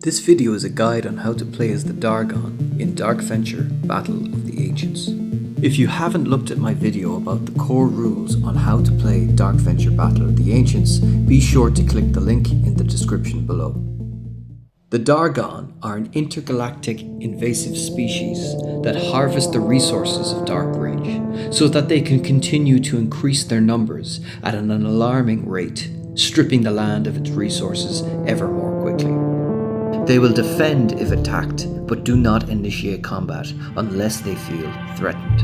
This video is a guide on how to play as the Dhargon in Dark Venture Battle of the Ancients. If you haven't looked at my video about the core rules on how to play Dark Venture Battle of the Ancients, be sure to click the link in the description below. The Dhargon are an intergalactic invasive species that harvest the resources of Dark Range so that they can continue to increase their numbers at an alarming rate, stripping the land of its resources ever more quickly. They will defend if attacked, but do not initiate combat unless they feel threatened.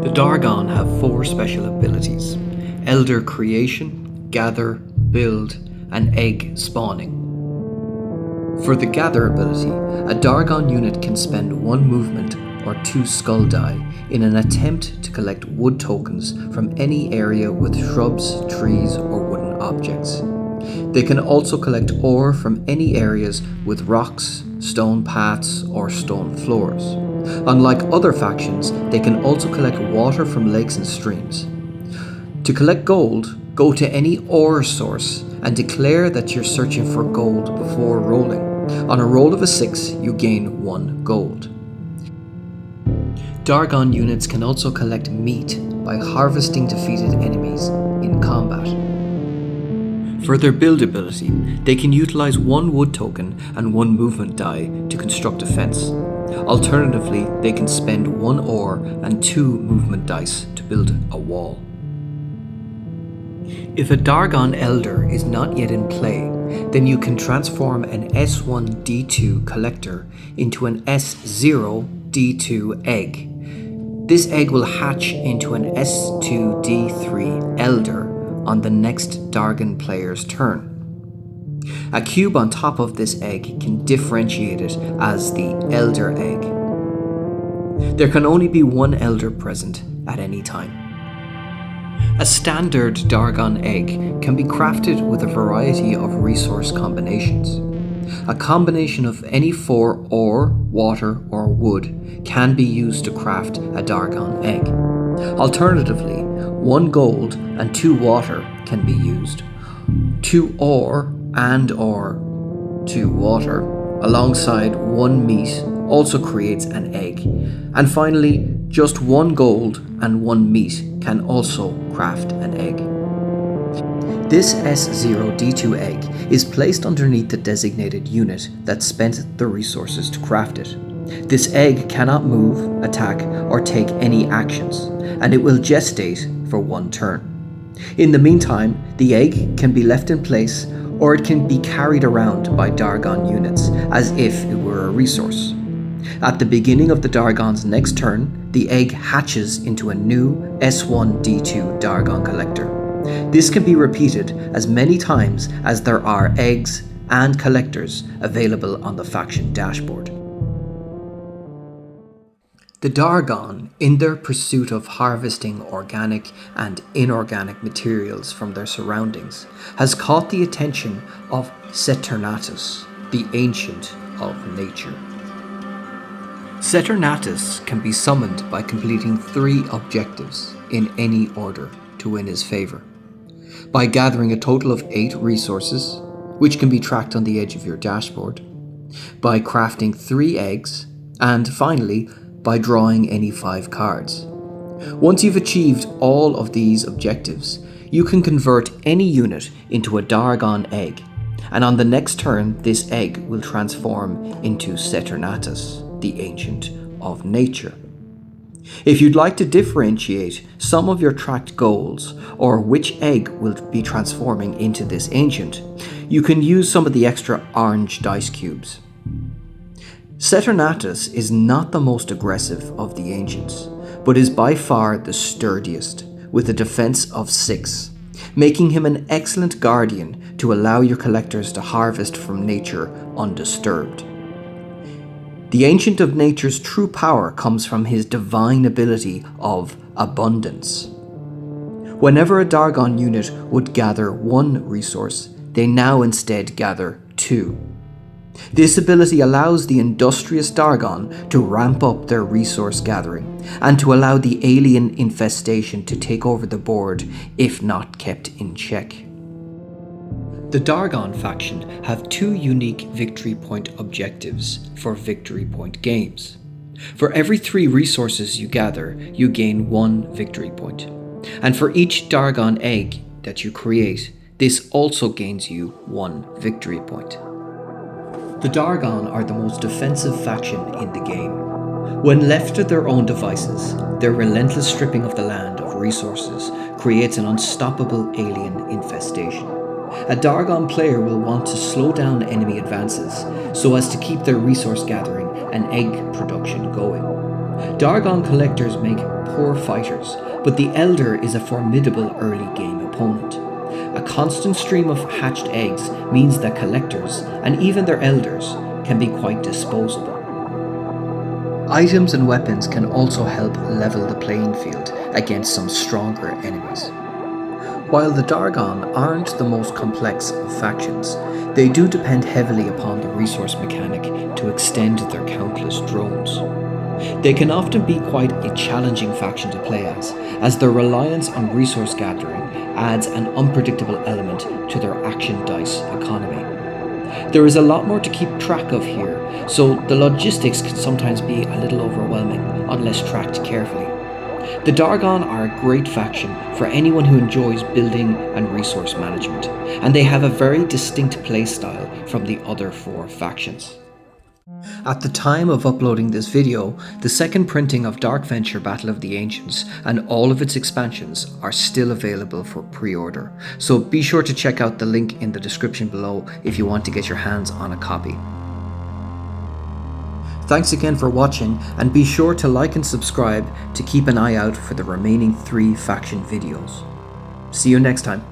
The Dhargon have 4 special abilities: Elder Creation, Gather, Build, and Egg Spawning. For the Gather ability, a Dhargon unit can spend 1 movement or 2 skull die in an attempt to collect wood tokens from any area with shrubs, trees, or wooden objects. They can also collect ore from any areas with rocks, stone paths, or stone floors. Unlike other factions, they can also collect water from lakes and streams. To collect gold, go to any ore source and declare that you're searching for gold before rolling. On a roll of a 6, you gain 1 gold. Dhargon units can also collect meat by harvesting defeated enemies in combat. For their build ability, they can utilize 1 wood token and 1 movement die to construct a fence. Alternatively, they can spend 1 ore and 2 movement dice to build a wall. If a Dhargon Elder is not yet in play, then you can transform an S1D2 collector into an S0D2 egg. This egg will hatch into an S2D3 Elder on the next Dhargon player's turn. A cube on top of this egg can differentiate it as the Elder Egg. There can only be 1 Elder present at any time. A standard Dhargon egg can be crafted with a variety of resource combinations. A combination of any 4 ore, water, or wood can be used to craft a Dhargon egg. Alternatively, 1 gold and 2 water can be used. 2 ore and/or 2 water alongside 1 meat also creates an egg. And finally, just 1 gold and 1 meat can also craft an egg. This S0D2 egg is placed underneath the designated unit that spent the resources to craft it. This egg cannot move, attack, or take any actions, and it will gestate for 1 turn. In the meantime, the egg can be left in place, or it can be carried around by Dhargon units as if it were a resource. At the beginning of the Dhargon's next turn, the egg hatches into a new S1D2 Dhargon collector. This can be repeated as many times as there are eggs and collectors available on the faction dashboard. The Dhargon, in their pursuit of harvesting organic and inorganic materials from their surroundings, has caught the attention of Saturnatus, the Ancient of Nature. Saturnatus can be summoned by completing 3 objectives in any order to win his favor. By gathering a total of 8 resources, which can be tracked on the edge of your dashboard, by crafting 3 eggs, and finally, by drawing any 5 cards. Once you've achieved all of these objectives, you can convert any unit into a Dhargon egg, and on the next turn, this egg will transform into Saturnatus, the Ancient of Nature. If you'd like to differentiate some of your tracked goals, or which egg will be transforming into this Ancient, you can use some of the extra orange dice cubes. Saturnatus is not the most aggressive of the Ancients, but is by far the sturdiest, with a defense of 6, making him an excellent guardian to allow your collectors to harvest from nature undisturbed. The Ancient of Nature's true power comes from his divine ability of abundance. Whenever a Dhargon unit would gather 1 resource, they now instead gather 2. This ability allows the industrious Dhargon to ramp up their resource gathering, and to allow the alien infestation to take over the board if not kept in check. The Dhargon faction have 2 unique victory point objectives for victory point games. For every 3 resources you gather, you gain 1 victory point. And for each Dhargon egg that you create, this also gains you 1 victory point. The Dhargon are the most defensive faction in the game. When left to their own devices, their relentless stripping of the land of resources creates an unstoppable alien infestation. A Dhargon player will want to slow down enemy advances so as to keep their resource gathering and egg production going. Dhargon collectors make poor fighters, but the Elder is a formidable early game opponent. A constant stream of hatched eggs means that collectors, and even their elders, can be quite disposable. Items and weapons can also help level the playing field against some stronger enemies. While the Dhargon aren't the most complex of factions, they do depend heavily upon the resource mechanic to extend their countless drones. They can often be quite a challenging faction to play as their reliance on resource gathering adds an unpredictable element to their action dice economy. There is a lot more to keep track of here, so the logistics can sometimes be a little overwhelming unless tracked carefully. The Dhargon are a great faction for anyone who enjoys building and resource management, and they have a very distinct playstyle from the other 4 factions. At the time of uploading this video, the second printing of Dark Venture Battle of the Ancients and all of its expansions are still available for pre-order, so be sure to check out the link in the description below if you want to get your hands on a copy. Thanks again for watching, and be sure to like and subscribe to keep an eye out for the remaining 3 faction videos. See you next time.